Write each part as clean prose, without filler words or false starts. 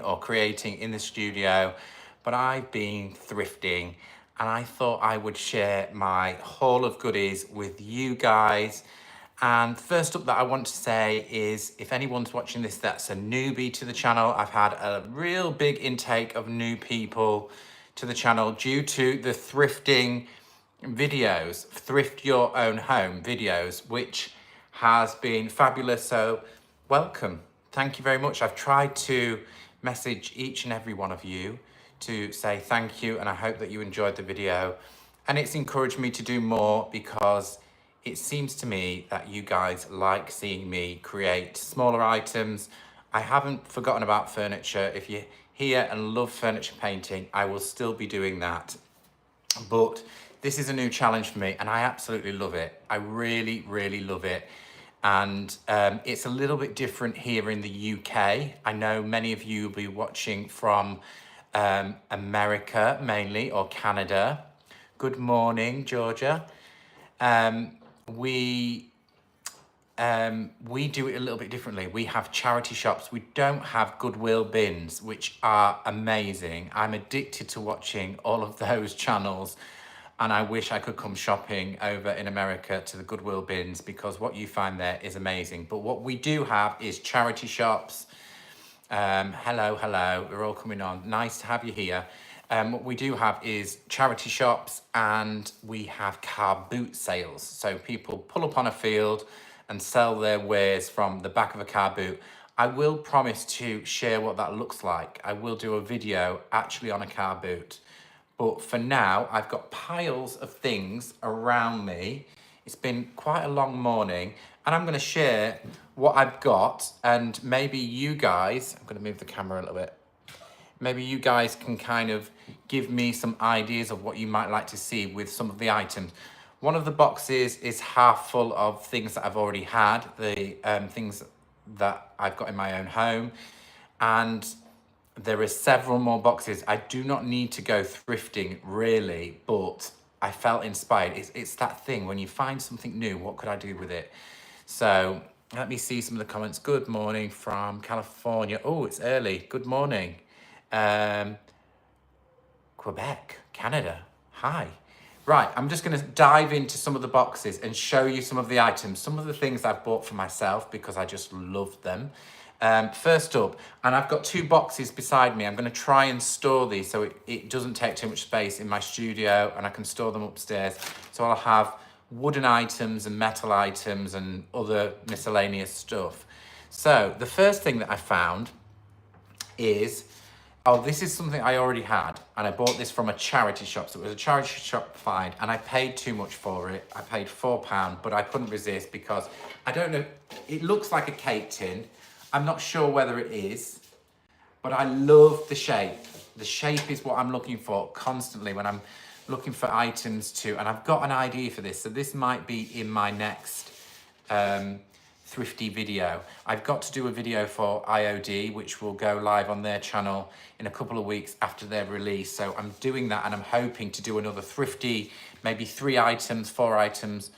or creating in the studio, but I've been thrifting, and I thought I would share my haul of goodies with you guys. And first up that I want to say is, if anyone's watching this that's a newbie to the channel, I've had a real big intake of new people to the channel due to the thrifting videos, thrift your own home videos, which has been fabulous. So welcome, thank you very much. I've tried to message each and every one of you to say thank you, and I hope that you enjoyed the video, and it's encouraged me to do more because it seems to me that you guys like seeing me create smaller items. I haven't forgotten about furniture. If you're here and love furniture painting, I will still be doing that, but this is a new challenge for me and I absolutely love it. I really, really love it. And it's a little bit different here in the UK. I know many of you will be watching from America mainly, or Canada. Good morning, Georgia. We do it a little bit differently. We have charity shops. We don't have Goodwill bins, which are amazing. I'm addicted to watching all of those channels, and I wish I could come shopping over in America to the Goodwill bins, because what you find there is amazing. But what we do have is charity shops. Hello, we're all coming on. Nice to have you here. What we do have is charity shops, and we have car boot sales. So people pull up on a field and sell their wares from the back of a car boot. I will promise to share what that looks like. I will do a video actually on a car boot. But for now, I've got piles of things around me. It's been quite a long morning, and I'm going to share what I've got, and maybe you guys, I'm going to move the camera a little bit. Maybe you guys can kind of give me some ideas of what you might like to see with some of the items. One of the boxes is half full of things that I've already had, the things that I've got in my own home. And there are several more boxes. I do not need to go thrifting really, but I felt inspired. It's that thing, when you find something new, what could I do with it? So let me see some of the comments. Good morning from California. Oh, it's early. Good morning. Quebec, Canada. Hi. Right, I'm just going to dive into some of the boxes and show you some of the items, some of the things I've bought for myself because I just love them. First up, and I've got two boxes beside me. I'm going to try and store these so it doesn't take too much space in my studio, and I can store them upstairs. So I'll have wooden items and metal items and other miscellaneous stuff. So the first thing that I found is, oh, this is something I already had, and I bought this from a charity shop. So it was a charity shop find, and I paid too much for it. I paid £4, but I couldn't resist because I don't know, it looks like a cake tin. I'm not sure whether it is, but I love the shape. The shape is what I'm looking for constantly when I'm looking for items too. And I've got an idea for this. So this might be in my next thrifty video. I've got to do a video for IOD, which will go live on their channel in a couple of weeks after their release. So I'm doing that, and I'm hoping to do another thrifty, maybe 3 items, 4 items,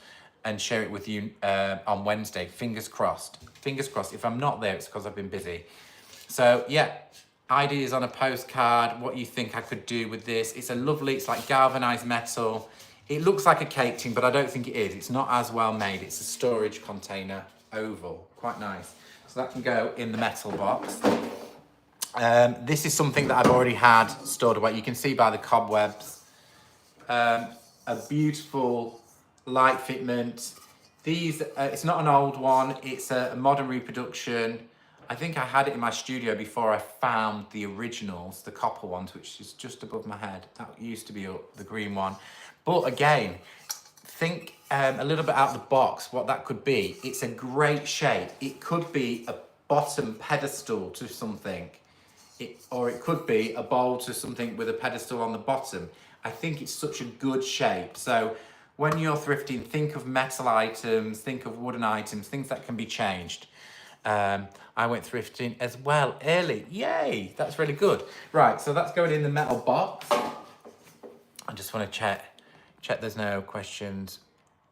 and share it with you on Wednesday. Fingers crossed. Fingers crossed. If I'm not there, it's because I've been busy. So yeah, ideas on a postcard, what you think I could do with this. It's a lovely, it's like galvanized metal. It looks like a cake tin, but I don't think it is. It's not as well made. It's a storage container, oval, quite nice. So that can go in the metal box. This is something that I've already had stored away. You can see by the cobwebs. A beautiful light fitment. These, it's not an old one, it's a modern reproduction. I think I had it in my studio before I found the originals, the copper ones, which is just above my head. That used to be up, the green one. But again, think a little bit out of the box what that could be. It's a great shape. It could be a bottom pedestal to something, or it could be a bowl to something with a pedestal on the bottom. I think it's such a good shape. So when you're thrifting, think of metal items, think of wooden items, things that can be changed. I went thrifting as well early. Yay, that's really good. Right, so that's going in the metal box. I just want to check there's no questions.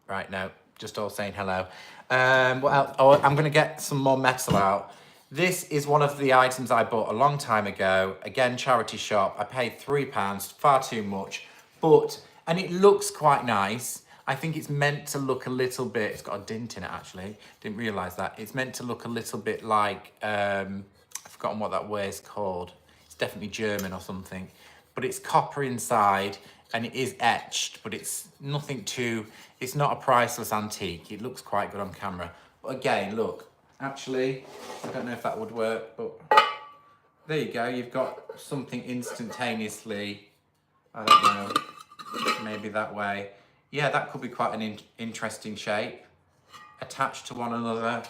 Right, no, just all saying hello. What else? Oh, I'm going to get some more metal out. This is one of the items I bought a long time ago. Again, charity shop. I paid £3, far too much, and it looks quite nice. I think it's meant to look a little bit, it's got a dint in it actually, didn't realise that. It's meant to look a little bit like, I've forgotten what that way is called. It's definitely German or something, but it's copper inside and it is etched, but it's nothing too, it's not a priceless antique. It looks quite good on camera. But again, look, actually, I don't know if that would work, but there you go. You've got something instantaneously, I don't know, maybe that way. Yeah, that could be quite an interesting shape, attached to one another.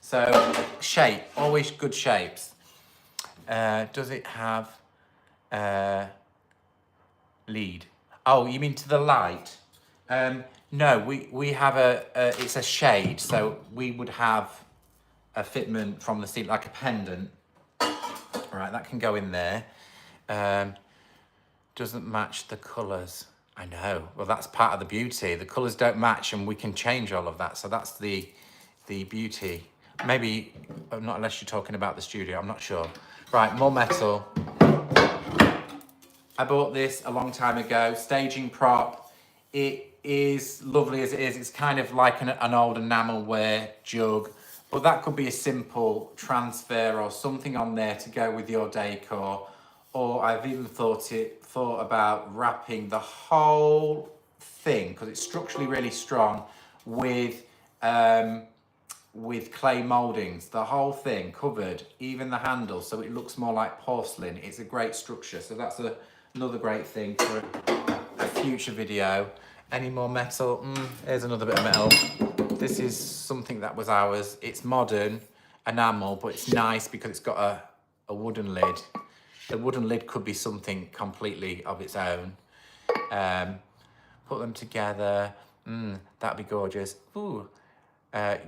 So shape, always good shapes. Does it have lead? Oh, you mean to the light? No, we have it's a shade, so we would have a fitment from the ceiling, like a pendant. Right, that can go in there. Doesn't match the colours. I know, well that's part of the beauty. The colours don't match and we can change all of that. So that's the beauty. Maybe, not unless you're talking about the studio, I'm not sure. Right, more metal. I bought this a long time ago, staging prop. It is lovely as it is. It's kind of like an old enamelware jug, but that could be a simple transfer or something on there to go with your decor. Or I've even thought about wrapping the whole thing, because it's structurally really strong, with clay moldings. The whole thing covered, even the handle, so it looks more like porcelain. It's a great structure. So that's another great thing for a future video. Any more metal? Here's another bit of metal. This is something that was ours. It's modern enamel, but it's nice because it's got a wooden lid. The wooden lid could be something completely of its own. Put them together. That'd be gorgeous. Ooh.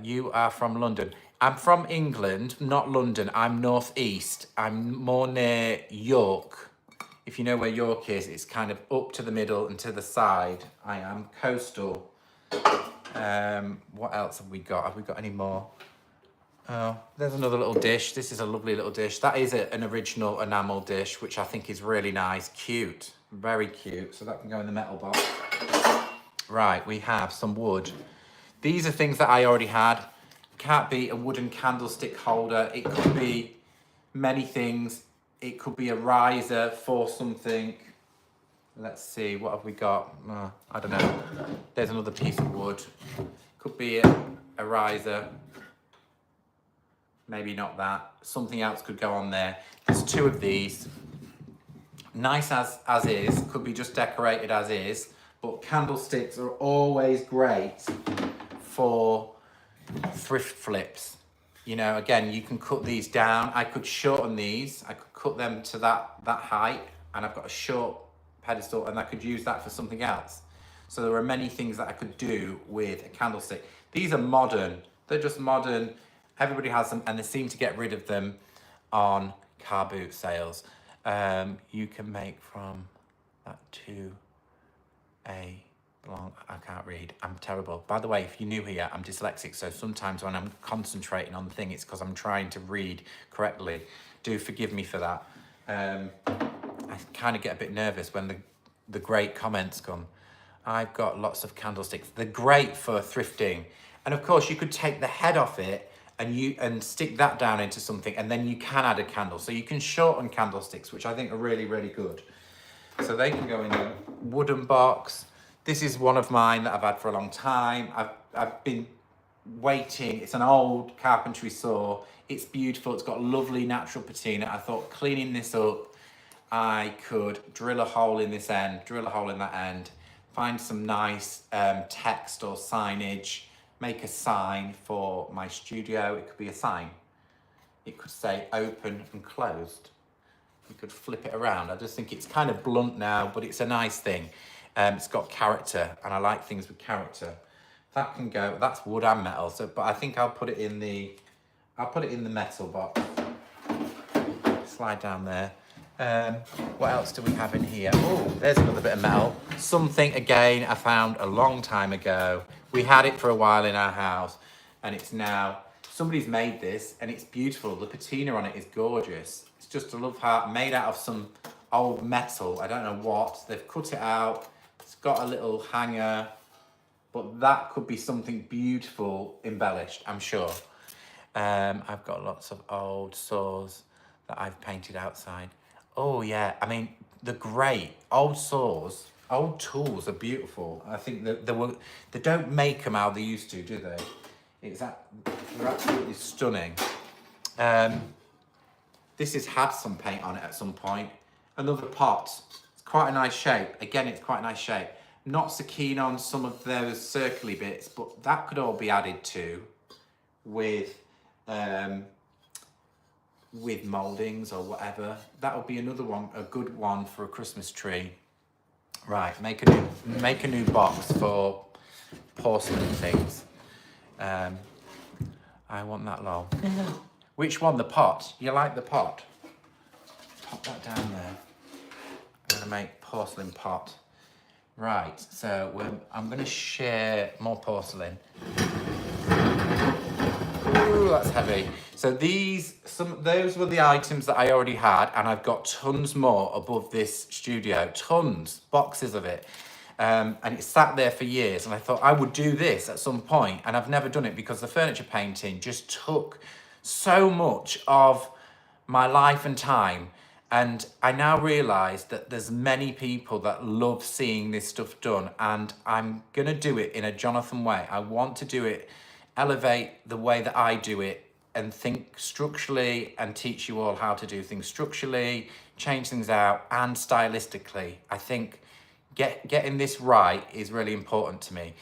You are from London. I'm from England, not London. I'm northeast. I'm more near York. If you know where York is, it's kind of up to the middle and to the side. I am coastal. What else have we got? Have we got any more? Oh, there's another little dish. This is a lovely little dish. That is an original enamel dish, which I think is really nice. Cute. Very cute. So that can go in the metal box. Right, we have some wood. These are things that I already had. Can't be a wooden candlestick holder. It could be many things. It could be a riser for something. Let's see, what have we got? I don't know. There's another piece of wood. Could be a riser. Maybe not that. Something else could go on there. There's two of these. Nice as is. Could be just decorated as is. But candlesticks are always great for thrift flips. You know, again, you can cut these down. I could shorten these. I could cut them to that height. And I've got a short pedestal and I could use that for something else. So there are many things that I could do with a candlestick. These are modern. They're just modern. Everybody has them and they seem to get rid of them on car boot sales. You can make from that to a long, I can't read. I'm terrible. By the way, if you're new here, I'm dyslexic. So sometimes when I'm concentrating on the thing, it's because I'm trying to read correctly. Do forgive me for that. I kind of get a bit nervous when the great comments come. I've got lots of candlesticks. They're great for thrifting. And of course you could take the head off it and stick that down into something, and then you can add a candle. So you can shorten candlesticks, which I think are really, really good. So they can go in a wooden box. This is one of mine that I've had for a long time. I've been waiting. It's an old carpentry saw. It's beautiful. It's got lovely natural patina. I thought cleaning this up, I could drill a hole in this end, drill a hole in that end, find some nice text or signage, make a sign for my studio. It could be a sign. It could say open and closed. You could flip it around. I just think it's kind of blunt now, but it's a nice thing. It's got character, and I like things with character. That can go. That's wood and metal. So, but I think I'll put it in the metal box. Slide down there. What else do we have in here? Oh, there's another bit of metal. Something again I found a long time ago. We had it for a while in our house, and it's now somebody's made this and it's beautiful. The patina on it is gorgeous. It's just a love heart made out of some old metal. I don't know what. They've cut it out. It's got a little hanger, but that could be something beautiful embellished, I'm sure. I've got lots of old saws that I've painted outside. Oh yeah, I mean, they're great. Old saws, old tools are beautiful. I think that they don't make them how they used to, do they? They're absolutely stunning. This has had some paint on it at some point. Another pot. It's quite a nice shape. Again, it's quite a nice shape. Not so keen on some of those circly bits, but that could all be added to with mouldings or whatever. That would be another one, a good one for a Christmas tree. Right, make a new box for porcelain things. I want that long. Which one? The pot? You like the pot? Pop that down there. I'm gonna make porcelain pot. Right, so I'm gonna share more porcelain. Ooh, that's heavy. So those were the items that I already had, and I've got tons more above this studio. Tons, boxes of it. And it sat there for years, and I thought I would do this at some point, and I've never done it because the furniture painting just took so much of my life and time. And I now realise that there's many people that love seeing this stuff done, and I'm gonna do it in a Jonathan way. I want to do it, elevate the way that I do it, and think structurally, and teach you all how to do things structurally, change things out, and stylistically. I think getting this right is really important to me.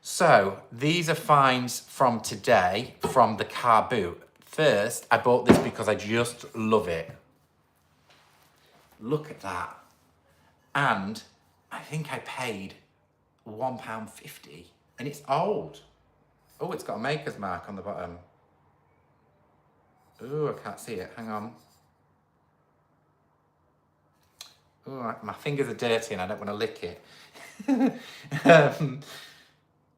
So these are finds from today, from the car boot. First, I bought this because I just love it. Look at that. And I think I paid £1.50, and it's old. Oh, it's got a maker's mark on the bottom. Oh, I can't see it, hang on. Oh, my fingers are dirty and I don't want to lick it.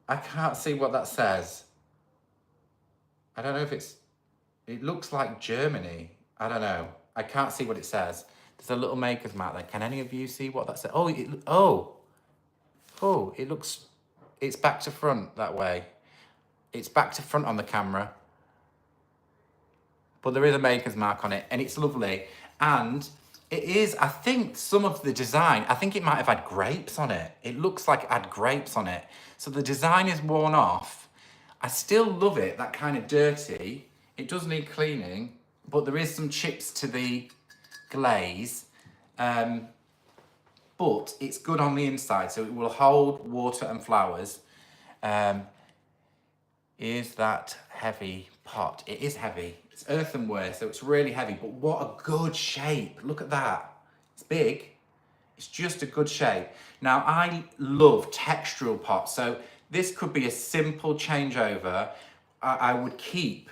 I can't see what that says. I don't know if it looks like Germany. I don't know. I can't see what it says. There's a little maker's mark there. Can any of you see what that says? It looks, it's back to front that way. It's back to front on the camera. But there is a maker's mark on it, and it's lovely. And it is, I think, some of the design, I think it might have had grapes on it. It looks like it had grapes on it. So the design is worn off. I still love it, that kind of dirty. It does need cleaning, but there is some chips to the glaze. But it's good on the inside, so it will hold water and flowers. Is that heavy pot? It is heavy. It's earthenware, so it's really heavy, but what a good shape. Look at that. It's big. It's just a good shape. Now, I love textural pots, so this could be a simple changeover. I would keep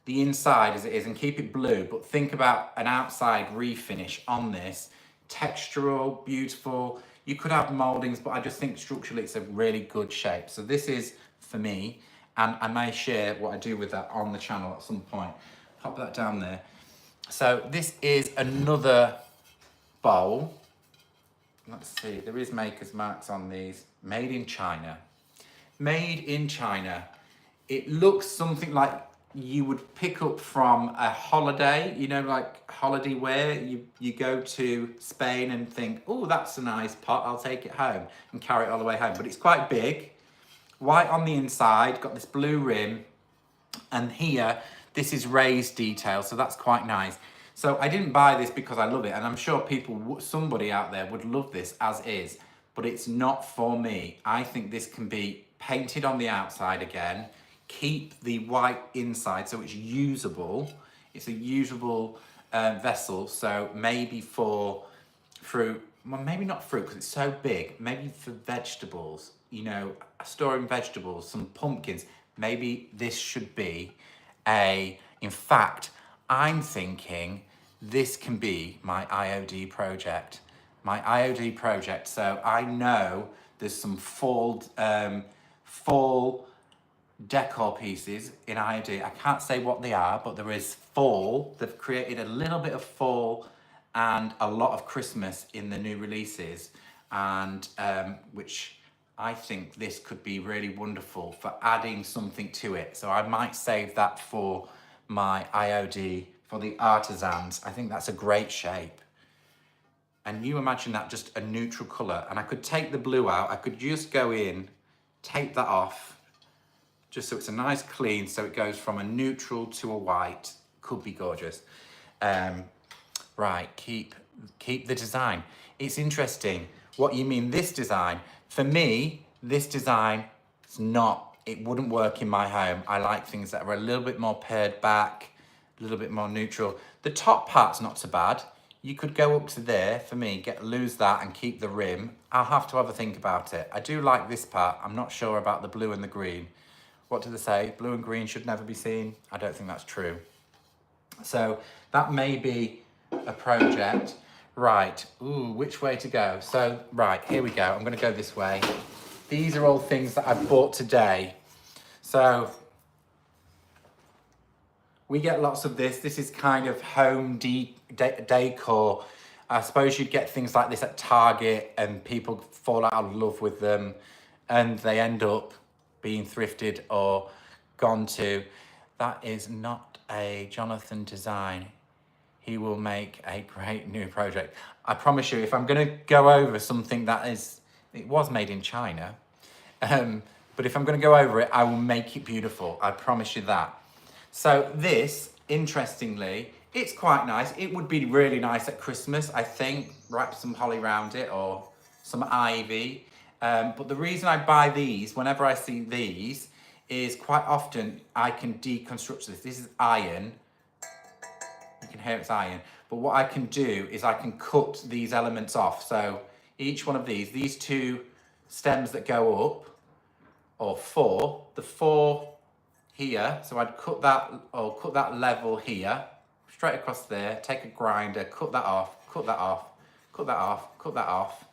the inside as it is and keep it blue, but think about an outside refinish on this. Textural, beautiful. You could have moldings, but I just think structurally it's a really good shape. So this is for me, and I may share what I do with that on the channel at some point. Pop that down there. So this is another bowl. Let's see, there is maker's marks on these. Made in China. Made in China. It looks something like you would pick up from a holiday, you know, like holiday wear. You go to Spain and think, oh, that's a nice pot, I'll take it home, and carry it all the way home. But it's quite big. White on the inside, got this blue rim, and here, this is raised detail, so that's quite nice. So I didn't buy this because I love it, and I'm sure somebody out there would love this as is, but it's not for me. I think this can be painted on the outside again, keep the white inside so it's usable. It's a usable vessel, so maybe for fruit, well, maybe not fruit because it's so big, maybe for vegetables, you know, storing vegetables, some pumpkins. Maybe this should be in fact, I'm thinking this can be my IOD project. My IOD project, so I know there's some fall decor pieces in iodine. I can't say what they are, but there is fall. They've created a little bit of fall and a lot of Christmas in the new releases, and which I think this could be really wonderful for adding something to it. So I might save that for my IOD for the artisans. I think that's a great shape. And you imagine that just a neutral colour, and I could take the blue out, I could just go in, take that off, just so it's a nice clean, so it goes from a neutral to a white. Could be gorgeous. Right, keep the design. It's interesting what you mean, this design. For me, this design is not, it wouldn't work in my home. I like things that are a little bit more pared back, a little bit more neutral. The top part's not so bad. You could go up to there, for me, lose that and keep the rim. I'll have to have a think about it. I do like this part. I'm not sure about the blue and the green. What do they say? Blue and green should never be seen? I don't think that's true. So that may be a project. Right, ooh, which way to go? So, right, here we go. I'm gonna go this way. These are all things that I've bought today. So, we get lots of this. This is kind of home decor. I suppose you'd get things like this at Target and people fall out of love with them and they end up being thrifted or gone to. That is not a Jonathan design. He will make a great new project. I promise you, if I'm gonna go over something that is, it was made in China, but if I'm gonna go over it, I will make it beautiful. I promise you that. So this, interestingly, it's quite nice. It would be really nice at Christmas, I think. Wrap some holly around it or some ivy. But the reason I buy these, whenever I see these, is quite often I can deconstruct this. This is iron. You can hear it's iron. But what I can do is I can cut these elements off. So each one of these two stems that go up, or four, the four here, so I'd cut that, or cut that level here, straight across there, take a grinder, cut that off, cut that off, cut that off, cut that off.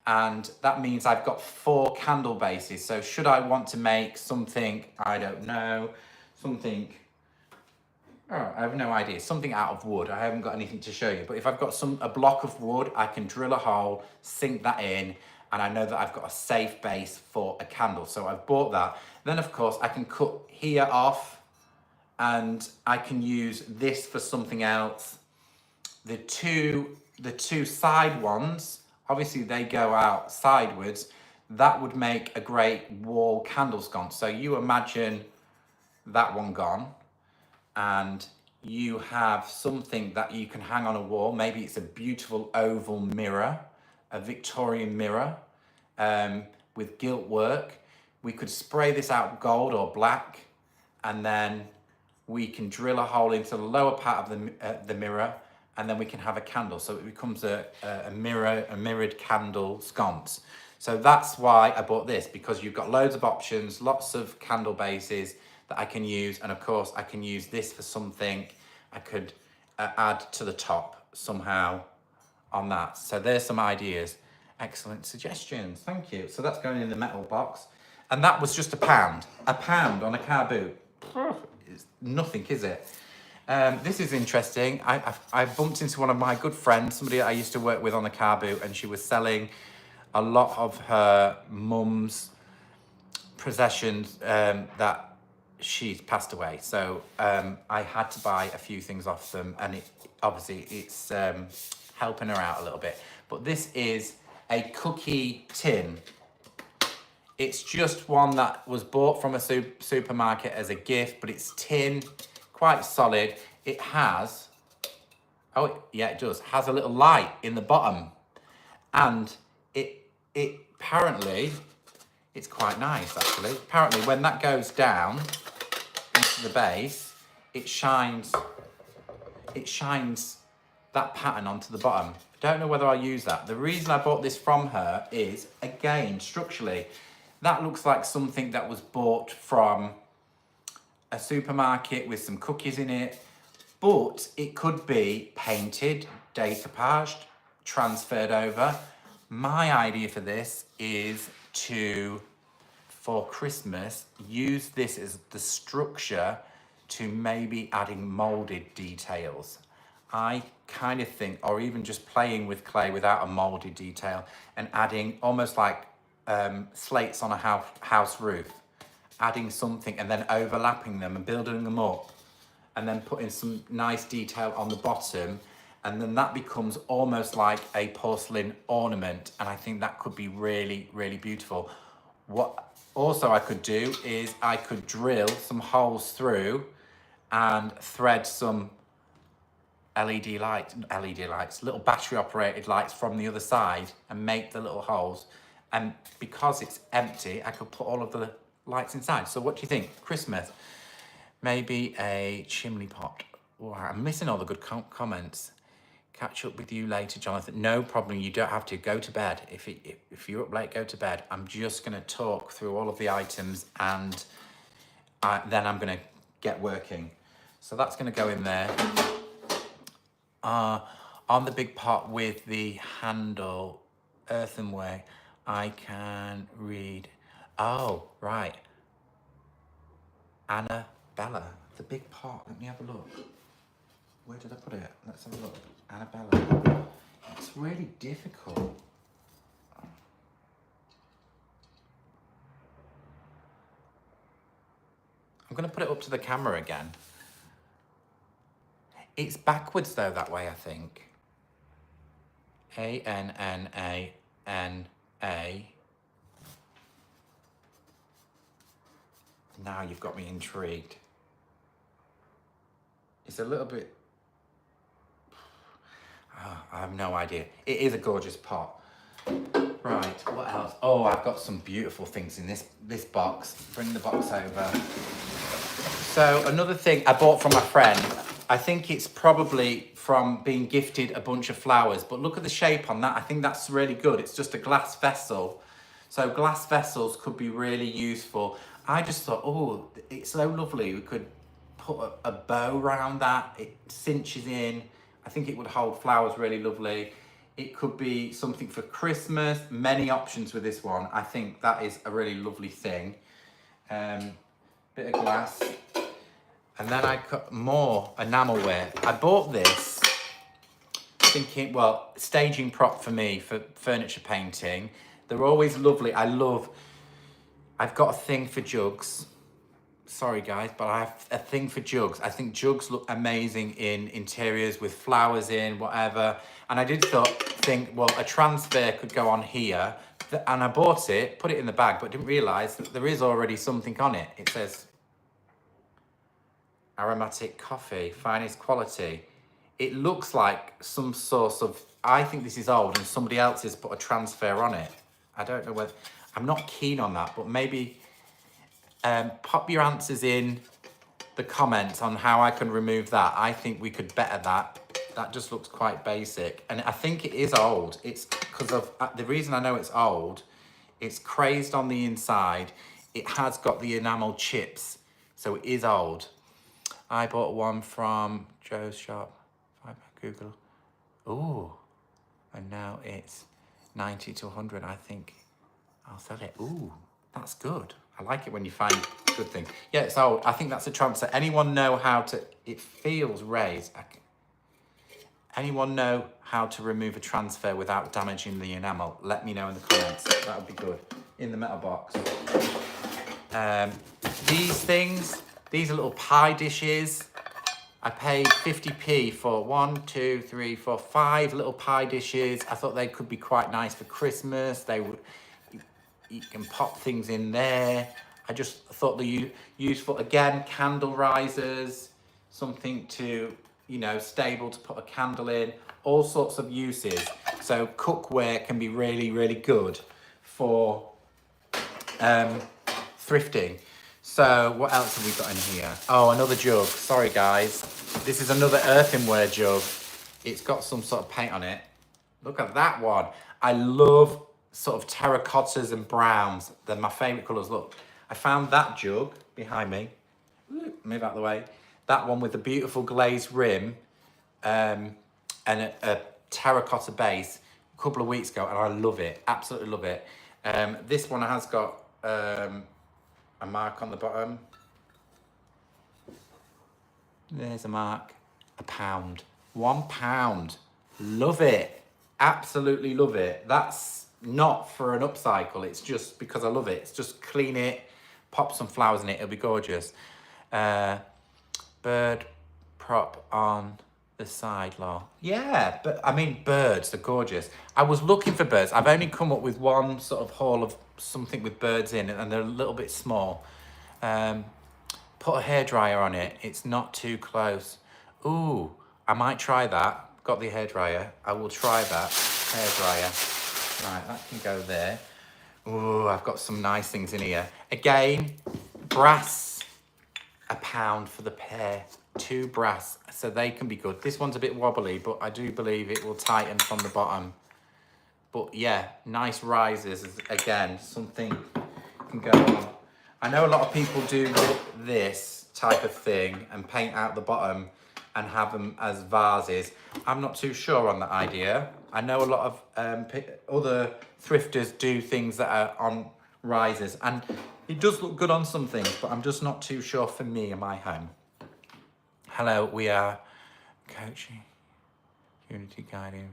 And that means I've got 4 candle bases. So should I want to make something, I don't know, something, oh, I have no idea, something out of wood. I haven't got anything to show you, but if I've got a block of wood, I can drill a hole, sink that in, and I know that I've got a safe base for a candle. So I've bought that. Then of course I can cut here off and I can use this for something else. The two side ones, obviously they go out sideways. That would make a great wall candle sconce. So you imagine that one gone and you have something that you can hang on a wall. Maybe it's a beautiful oval mirror, a Victorian mirror with gilt work. We could spray this out gold or black, and then we can drill a hole into the lower part of the mirror, and then we can have a candle. So it becomes a mirrored candle sconce. So that's why I bought this, because you've got loads of options, lots of candle bases that I can use. And of course I can use this for something. I could add to the top somehow on that. So there's some ideas. Excellent suggestions, thank you. So that's going in the metal box. And that was just £1 on a car boot. It's nothing, is it? This is interesting. I bumped into one of my good friends, somebody I used to work with on a car boot, and she was selling a lot of her mum's possessions that she's passed away. So I had to buy a few things off them, and it's helping her out a little bit. But this is a cookie tin. It's just one that was bought from a supermarket as a gift, but it's tin, quite solid. It has, oh yeah, it does, has a little light in the bottom. And it apparently, it's quite nice actually. Apparently when that goes down into the base, it shines that pattern onto the bottom. I don't know whether I'll use that. The reason I bought this from her is, again, structurally, that looks like something that was bought from a supermarket with some cookies in it, but it could be painted, decoupaged, transferred over. My idea for this is to for Christmas, use this as the structure to maybe adding molded details. I kind of think, or even just playing with clay without a molded detail and adding almost like slates on a house roof, adding something and then overlapping them and building them up and then putting some nice detail on the bottom, and then that becomes almost like a porcelain ornament, and I think that could be really, really beautiful. What also I could do is I could drill some holes through and thread some LED lights, little battery operated lights from the other side and make the little holes. And because it's empty, I could put all of the lights inside. So what do you think? Christmas, maybe a chimney pot. Oh, I'm missing all the good comments. Catch up with you later, Jonathan. No problem, you don't have to. Go to bed. If you're up late, go to bed. I'm just gonna talk through all of the items and then I'm gonna get working. So that's gonna go in there. On the big pot with the handle, earthenware, I can read. Oh, right. Annabella, the big pot. Let me have a look. Where did I put it? Let's have a look. Annabella. It's really difficult. I'm going to put it up to the camera again. It's backwards though that way, I think. Annana. Now you've got me intrigued. It's a little bit... Oh, I have no idea. It is a gorgeous pot. Right, what else? Oh, I've got some beautiful things in this box. Bring the box over. So another thing I bought from my friend, I think it's probably from being gifted a bunch of flowers, but look at the shape on that. I think that's really good. It's just a glass vessel. So glass vessels could be really useful. I just thought, oh, it's so lovely. We could put a bow around that. It cinches in. I think it would hold flowers really lovely. It could be something for Christmas. Many options with this one. I think that is a really lovely thing. Bit of glass. And then I got more enamelware. I bought this thinking, well, staging prop for me for furniture painting. They're always lovely. I've got a thing for jugs. Sorry guys, but I have a thing for jugs. I think jugs look amazing in interiors with flowers in, whatever. And I did think, well, a transfer could go on here. And I bought it, put it in the bag, but didn't realise that there is already something on it. It says aromatic coffee, finest quality. It looks like some sort of, I think this is old and somebody else has put a transfer on it. I don't know whether, I'm not keen on that, but maybe pop your answers in the comments on how I can remove that. I think we could better that. That just looks quite basic. And I think it is old. It's because of, the reason I know it's old, it's crazed on the inside. It has got the enamel chips, so it is old. I bought one from Joe's shop, Google. Ooh, and now it's 90 to 100. I think I'll sell it. Ooh, that's good. I like it when you find good things. Yeah, it's old. I think that's a transfer. Anyone know how to, it feels raised. Anyone know how to remove a transfer without damaging the enamel? Let me know in the comments. That would be good. In the metal box. These things, these are little pie dishes. I paid 50p for 5 little pie dishes. I thought they could be quite nice for Christmas. They would, you can pop things in there. I just thought they're useful. Again, candle risers, something to, you know, stable to put a candle in, all sorts of uses. So cookware can be really, really good for thrifting. So what else have we got in here? Oh, another jug. Sorry guys. This is another earthenware jug. It's got some sort of paint on it. Look at that one. I love sort of terracottas and browns. They're my favorite colors. Look, I found that jug behind me. Move out of the way. That one with the beautiful glazed rim and a terracotta base a couple of weeks ago, and I love it. Absolutely love it. This one has got a mark on the bottom. There's a mark. £1. £1. Love it. Absolutely love it. That's not for an upcycle. It's just because I love it. It's just clean it, pop some flowers in it. It'll be gorgeous. Bird prop on the side, Law. Yeah, but I mean, birds are gorgeous. I was looking for birds. I've only come up with one sort of haul of something with birds in it, and they're a little bit small. Put a hairdryer on it. It's not too close. Ooh, I might try that. Got the hairdryer. I will try that. Hairdryer. Right, that can go there. Ooh, I've got some nice things in here. Again, brass. £1 for the pair. 2 brass, so they can be good. This one's a bit wobbly, but I do believe it will tighten from the bottom. But yeah, nice risers. Again, something can go on. I know a lot of people do this type of thing and paint out the bottom and have them as vases. I'm not too sure on that idea. I know a lot of other thrifters do things that are on risers, and it does look good on some things, but I'm just not too sure for me in my home. Hello, we are coaching, unity guiding.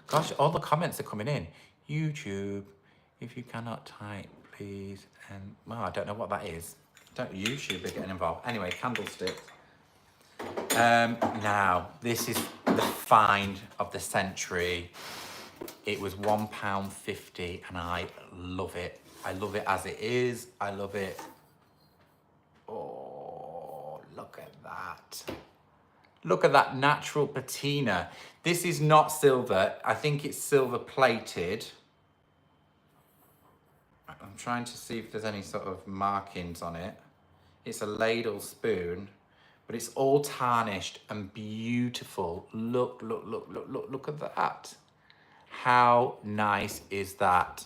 Gosh, all the comments are coming in. YouTube, if you cannot type, please. And well, I don't know what that is. Don't YouTube are getting involved. Anyway, candlesticks. Now, this is the find of the century. It was £1.50 and I love it. I love it as it is. I love it. Oh, look at that. Look at that natural patina. This is not silver. I think it's silver plated. I'm trying to see if there's any sort of markings on it. It's a ladle spoon, but it's all tarnished and beautiful. Look, look, look, look, look, look at that. How nice is that?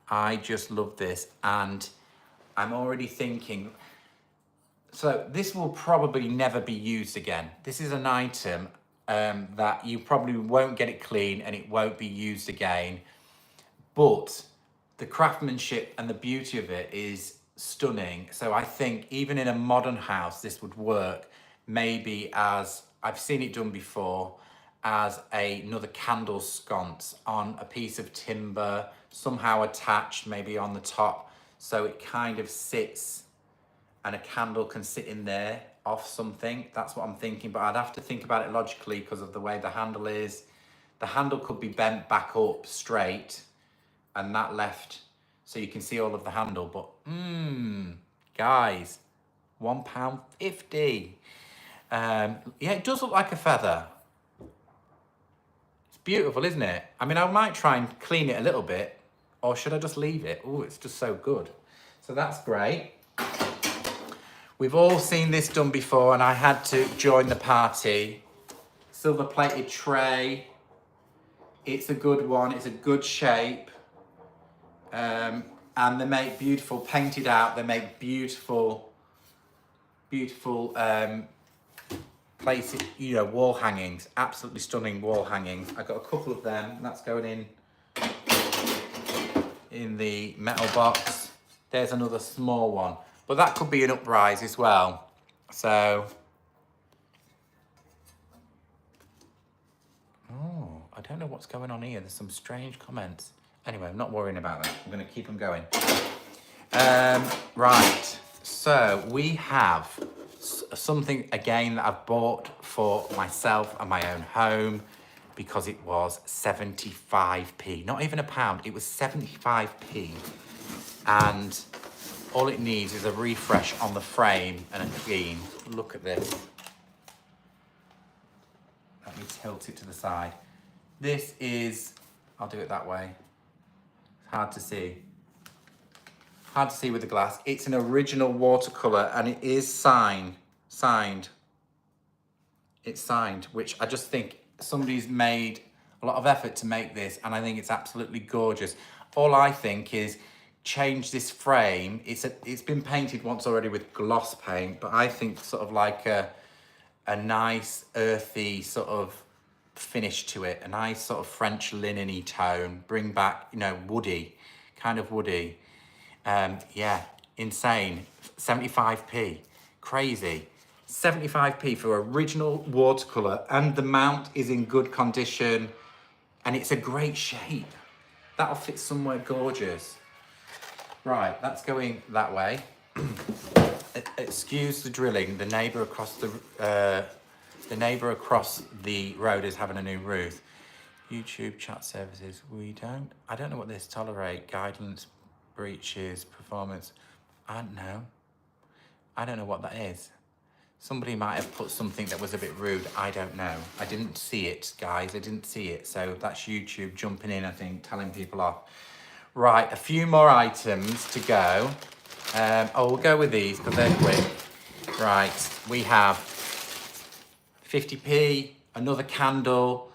I just love this, and I'm already thinking, so this will probably never be used again. This is an item that you probably won't get it clean and it won't be used again, but the craftsmanship and the beauty of it is stunning. So I think even in a modern house, this would work, maybe as, I've seen it done before, as another candle sconce on a piece of timber, somehow attached maybe on the top, so it kind of sits and a candle can sit in there off something. That's what I'm thinking, but I'd have to think about it logically because of the way the handle is. The handle could be bent back up straight and that left, so you can see all of the handle, but guys, £1.50. Yeah, it does look like a feather. It's beautiful, isn't it? I mean, I might try and clean it a little bit, or should I just leave it? Oh, it's just so good. So that's great. We've all seen this done before, and I had to join the party. Silver plated tray. It's a good one. It's a good shape. And they make beautiful, painted out, they make beautiful, beautiful places, you know, wall hangings. Absolutely stunning wall hangings. I got a couple of them. That's going in the metal box. There's another small one. But that could be an uprise as well. So, oh, I don't know what's going on here. There's some strange comments. Anyway, I'm not worrying about that. I'm going to keep them going. Right, so we have something again that I've bought for myself and my own home because it was 75p. Not even £1, it was 75p. And all it needs is a refresh on the frame and a clean. Look at this. Let me tilt it to the side. This is, I'll do it that way. It's hard to see. Hard to see with the glass. It's an original watercolor and it is signed. It's signed, which I just think somebody's made a lot of effort to make this, and I think it's absolutely gorgeous. All I think is change this frame. It's been painted once already with gloss paint, but I think sort of like a nice earthy sort of finish to it, a nice sort of French linen-y tone, bring back, you know, woody, kind of woody. Yeah, insane. 75p, crazy. 75p for original watercolor, and the mount is in good condition, and it's a great shape. That'll fit somewhere gorgeous. Right, that's going that way. Excuse the drilling. The neighbour across the road is having a new roof. YouTube chat services. I don't know what this tolerate. Guidance, breaches, performance. I don't know what that is. Somebody might have put something that was a bit rude. I don't know. I didn't see it, guys. I didn't see it. So that's YouTube jumping in, I think, telling people off. Right, a few more items to go. We'll go with these because they're quick. Right, we have 50p, another candle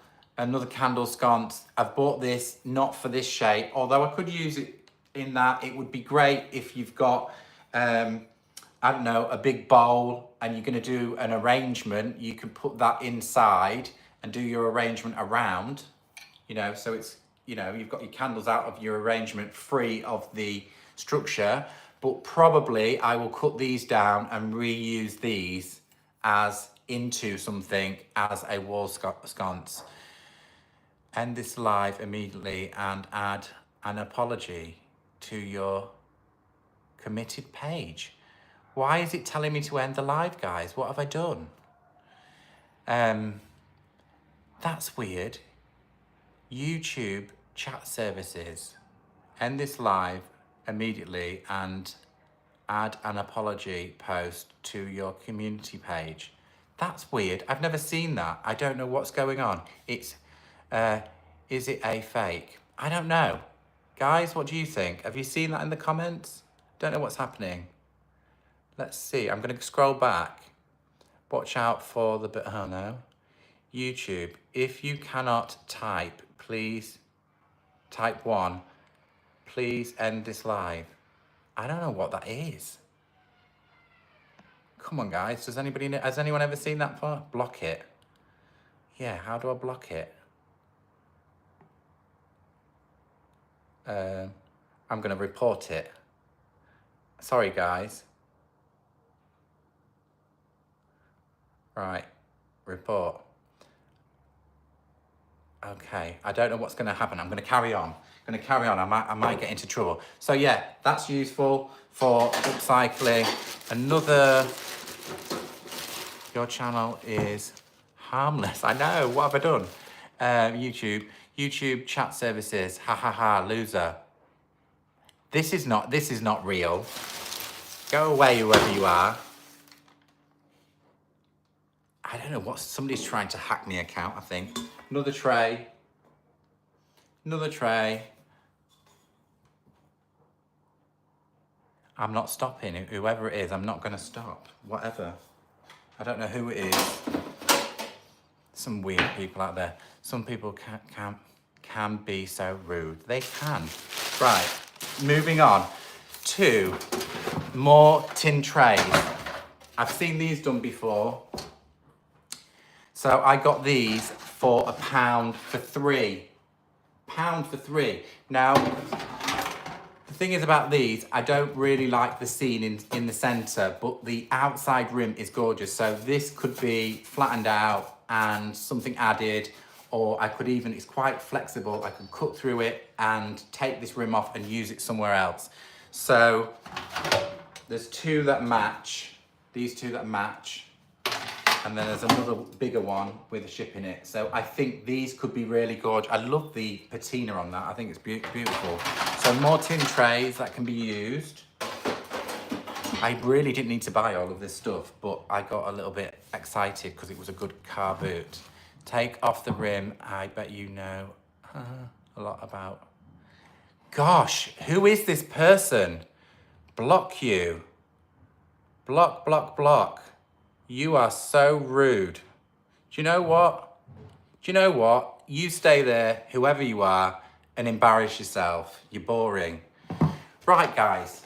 sconce. I've bought this not for this shape, although I could use it in that. It would be great if you've got, I don't know, a big bowl and you're going to do an arrangement. You can put that inside and do your arrangement around, you know, so it's, you know, you've got your candles out of your arrangement free of the structure. But probably I will cut these down and reuse these as into something as a wall sconce. End this live immediately and add an apology to your committed page. Why is it telling me to end the live, guys? What have I done? That's weird. YouTube chat services. End this live immediately and add an apology post to your community page. That's weird. I've never seen that. I don't know what's going on. It's, is it a fake? I don't know. Guys, what do you think? Have you seen that in the comments? Don't know what's happening. Let's see. I'm going to scroll back. Watch out for the... Oh, no. YouTube. If you cannot type, please type 1. Please end this live. I don't know what that is. Come on, guys. Has anyone ever seen that part? Block it. Yeah, how do I block it? I'm going to report it. Sorry, guys. Right, report. Okay, I don't know what's going to happen. I'm going to carry on. I might get into trouble. So yeah, that's useful for upcycling. Your channel is harmless. I know, what have I done? YouTube chat services. Ha ha ha, loser. This is not real. Go away, whoever you are. I don't know somebody's trying to hack my account, I think. Another tray. I'm not stopping. Whoever it is, I'm not going to stop. Whatever. I don't know who it is. Some weird people out there. Some people can be so rude. They can. Right. Moving on to more tin trays. I've seen these done before. So I got these for £1 for 3. £1 for 3. Now, the thing is about these, I don't really like the scene in the center, but the outside rim is gorgeous. So this could be flattened out and something added, or I could even, it's quite flexible. I could cut through it and take this rim off and use it somewhere else. So there's two that match, these two that match. And then there's another bigger one with a ship in it. So I think these could be really gorgeous. I love the patina on that. I think it's beautiful. So more tin trays that can be used. I really didn't need to buy all of this stuff, but I got a little bit excited because it was a good car boot. Take off the rim. I bet you know a lot about. Gosh, who is this person? Block you. Block, block, block. You are so rude. Do you know what? You stay there, whoever you are, and embarrass yourself. You're boring. Right, guys.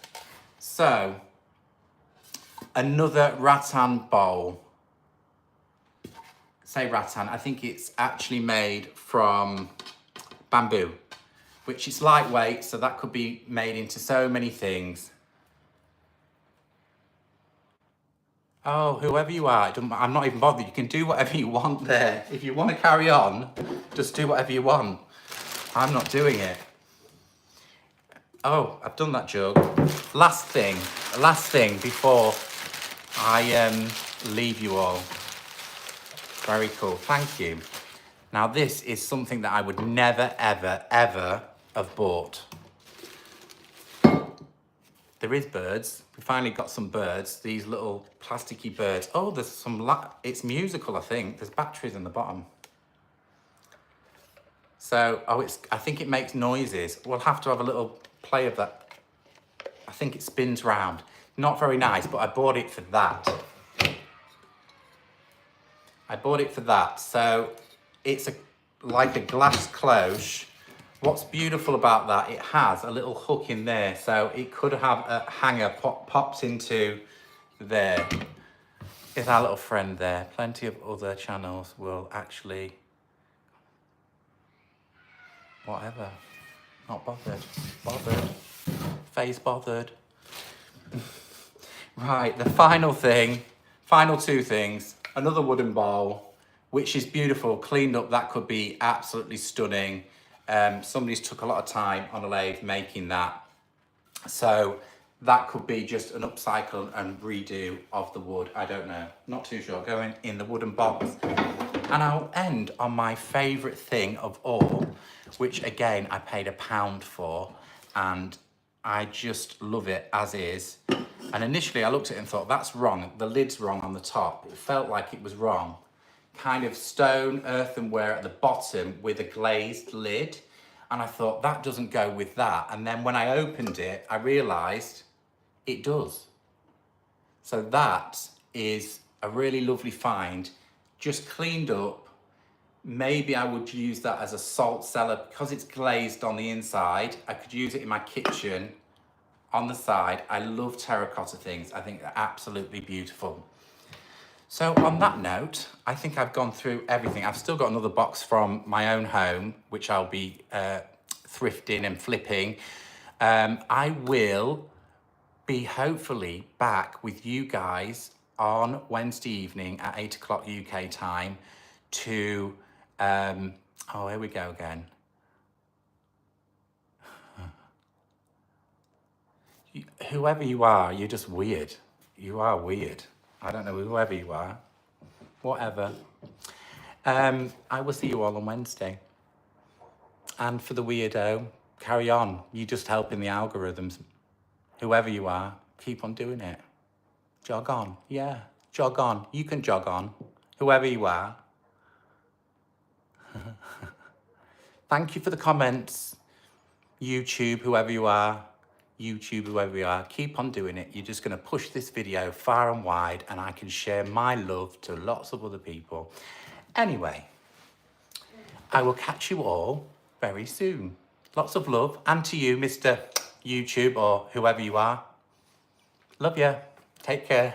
So, another rattan bowl. say rattan, I think it's actually made from bamboo, which is lightweight, so that could be made into so many things. Oh, whoever you are, I'm not even bothered. You can do whatever you want there. If you want to carry on, just do whatever you want. I'm not doing it. Oh, I've done that jug. Last thing before I leave you all. Very cool, thank you. Now this is something that I would never, ever, ever have bought. There is birds. We finally got some birds, these little plasticky birds. Oh, there's some, it's musical, I think. There's batteries in the bottom. So, I think it makes noises. We'll have to have a little play of that. I think it spins round. Not very nice, but I bought it for that. So it's like a glass cloche. What's beautiful about that, it has a little hook in there, so it could have a hanger pops into there. Is our little friend there. Plenty of other channels will actually, whatever, not bothered, face bothered. Right, the final two things, another wooden bowl, which is beautiful, cleaned up. That could be absolutely stunning. Somebody's took a lot of time on a lathe making that. So that could be just an upcycle and redo of the wood. I don't know, not too sure. Going in the wooden box. And I'll end on my favorite thing of all, which again, I paid £1 for, and I just love it as is. And initially I looked at it and thought, that's wrong. The lid's wrong on the top. It felt like it was wrong. Kind of stone earthenware at the bottom with a glazed lid. And I thought, that doesn't go with that. And then when I opened it, I realized it does. So that is a really lovely find, just cleaned up. Maybe I would use that as a salt cellar because it's glazed on the inside. I could use it in my kitchen on the side. I love terracotta things. I think they're absolutely beautiful. So on that note, I think I've gone through everything. I've still got another box from my own home, which I'll be thrifting and flipping. I will be hopefully back with you guys on Wednesday evening at 8 o'clock UK time to, oh, here we go again. Whoever you are, you're just weird. You are weird. I don't know, whoever you are, whatever. I will see you all on Wednesday. And for the weirdo, carry on. You're just helping the algorithms. Whoever you are, keep on doing it. Jog on, yeah, jog on. You can jog on, whoever you are. Thank you for the comments. YouTube, whoever you are. YouTube, whoever you are, keep on doing it. You're just going to push this video far and wide, and I can share my love to lots of other people. Anyway, I will catch you all very soon. Lots of love, and to you, Mr. YouTube, or whoever you are. Love you. Take care.